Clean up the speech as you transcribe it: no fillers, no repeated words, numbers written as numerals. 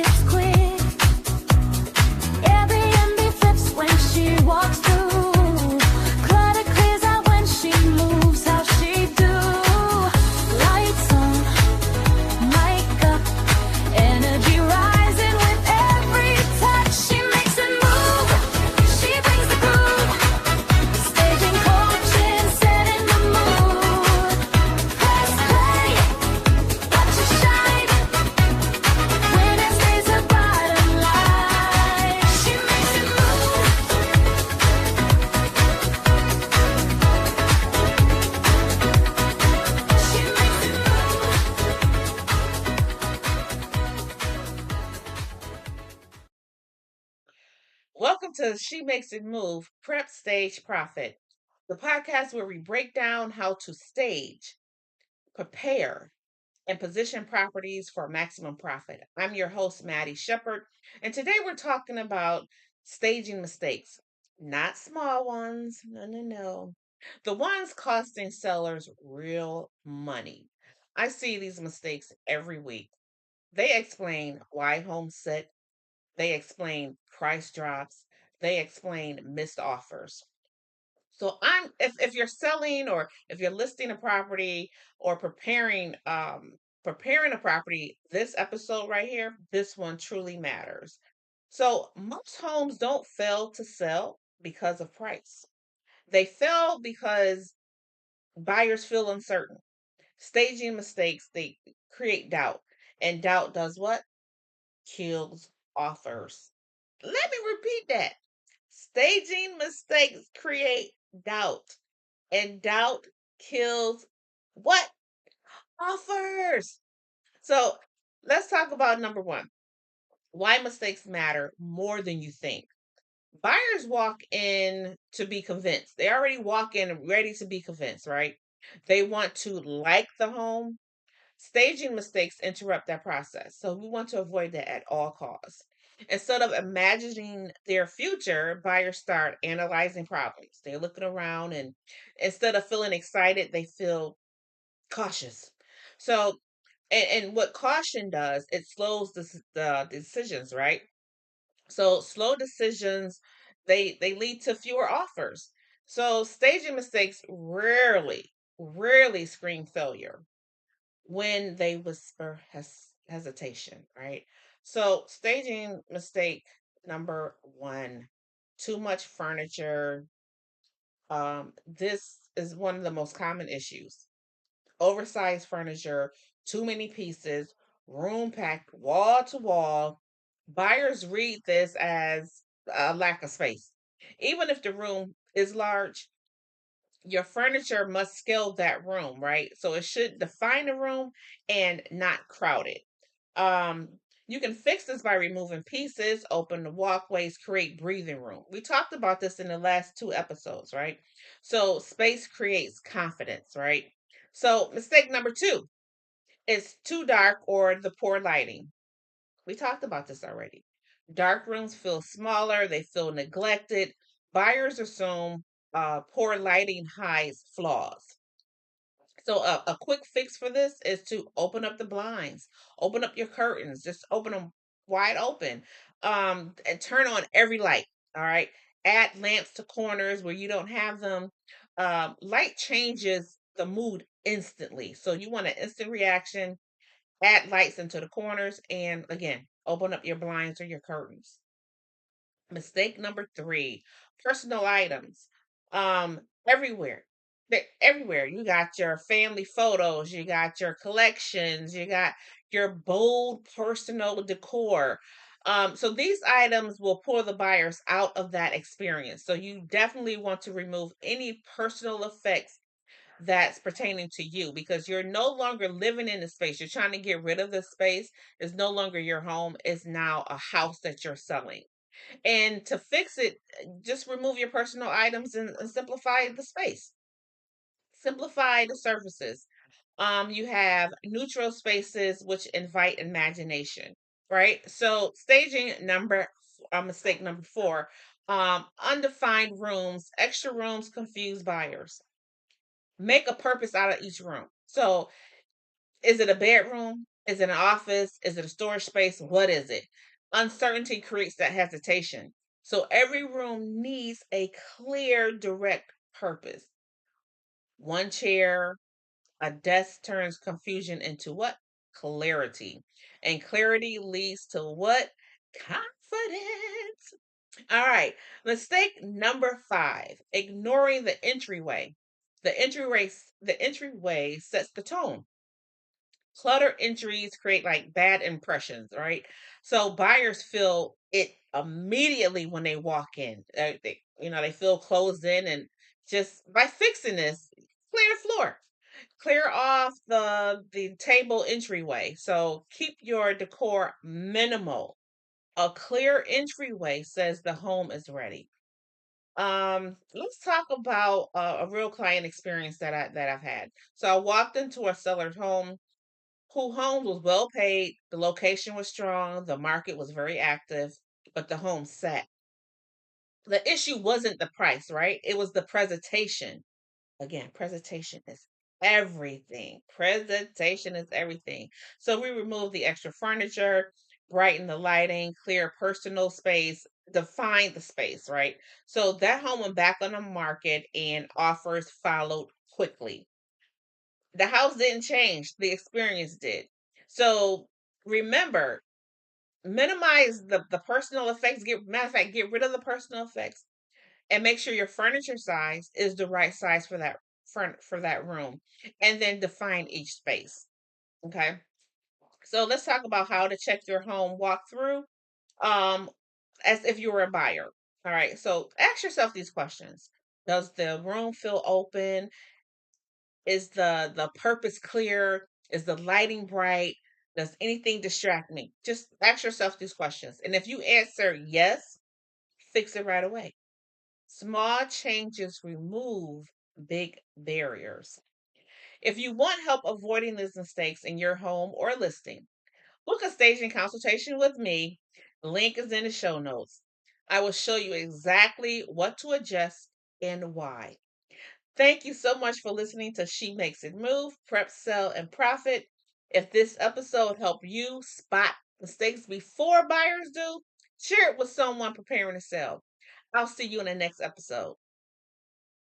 shifts quick. Airbnb flips when she walks through. Clutter clears out when she moves how she do. Lights on, mic up, energy rising with every touch. She makes it move, she brings the groove. Staging, coaching, setting the mood. Press play, watch it shine. Wednesday's her bottom line. She makes it move. She makes it Welcome to She Makes It Move, Prep Stage Profit, the podcast where we break down how to stage, prepare, and position properties for maximum profit. I'm your host, Mattie Sheppard, and today we're talking about staging mistakes. Not small ones, no, no, no. The ones costing sellers real money. I see these mistakes every week. They explain why homes sit, they explain price drops, they explain missed offers. So if you're selling or if you're listing a property or preparing a property, this episode right here, this one truly matters. So most homes don't fail to sell because of price. They fail because buyers feel uncertain. Staging mistakes, they create doubt. And doubt does what? Kills offers. Let me repeat that. Staging mistakes create doubt, and doubt kills what? Offers. So let's talk about number one, why mistakes matter more than you think. Buyers walk in to be convinced. They already walk in ready to be convinced, right? They want to like the home. Staging mistakes interrupt that process. So we want to avoid that at all costs. Instead of imagining their future, buyers start analyzing problems. They're looking around, and instead of feeling excited, they feel cautious. So, and what caution does, it slows the decisions, right? So slow decisions, they lead to fewer offers. So staging mistakes rarely scream failure when they whisper hesitation, right? So, staging mistake number one, too much furniture. This is one of the most common issues. Oversized furniture, too many pieces, room packed wall to wall. Buyers read this as a lack of space. Even if the room is large, your furniture must scale that room, right? So it should define the room and not crowd it. Um, you can fix this by removing pieces, open the walkways, create breathing room. We talked about this in the last two episodes, right? So space creates confidence, right? So mistake number two is too dark or the poor lighting. We talked about this already. Dark rooms feel smaller, they feel neglected. Buyers assume poor lighting hides flaws. So a quick fix for this is to open up the blinds, open up your curtains, just open them wide open, and turn on every light. All right, add lamps to corners where you don't have them. Light changes the mood instantly, so you want an instant reaction. Add lights into the corners, and again, open up your blinds or your curtains. Mistake number three, personal items. Everywhere. They're everywhere. You got your family photos, you got your collections, you got your bold personal decor. So these items will pull the buyers out of that experience. So you definitely want to remove any personal effects that's pertaining to you because you're no longer living in the space. You're trying to get rid of the space. It's no longer your home. It's now a house that you're selling. And to fix it, just remove your personal items and simplify the space. Simplify the surfaces. You have neutral spaces which invite imagination, right? So mistake number four, undefined rooms, extra rooms confuse buyers. Make a purpose out of each room. So is it a bedroom? Is it an office? Is it a storage space? What is it? Uncertainty creates that hesitation. So every room needs a clear, direct purpose. One chair, a desk turns confusion into what? Clarity. And clarity leads to what? Confidence. All right. Mistake number 5, ignoring the entryway. The entryway sets the tone. Clutter entries create like bad impressions, right? So buyers feel it immediately when they walk in. They feel closed in, and just by fixing this, clear the floor, clear off the table entryway. So keep your decor minimal. A clear entryway says the home is ready. Let's talk about a real client experience that I've had. So I walked into a seller's home who home was well paid, the location was strong, the market was very active, but the home sat. The issue wasn't the price, right? It was the presentation. Again, presentation is everything. Presentation is everything. So we removed the extra furniture, brighten the lighting, clear personal space, define the space, right? So that home went back on the market and offers followed quickly. The house didn't change, the experience did. So remember, minimize the personal effects. Matter of fact, get rid of the personal effects and make sure your furniture size is the right size for that for that room, and then define each space. Okay. So let's talk about how to check your home walkthrough. Um, as if you were a buyer. All right. So ask yourself these questions: does the room feel open? Is the purpose clear? Is the lighting bright? Does anything distract me? Just ask yourself these questions. And if you answer yes, fix it right away. Small changes remove big barriers. If you want help avoiding these mistakes in your home or listing, book a staging consultation with me. Link is in the show notes. I will show you exactly what to adjust and why. Thank you so much for listening to She Makes It Move, Prep, Sell, and Profit. If this episode helped you spot mistakes before buyers do, share it with someone preparing to sell. I'll see you in the next episode.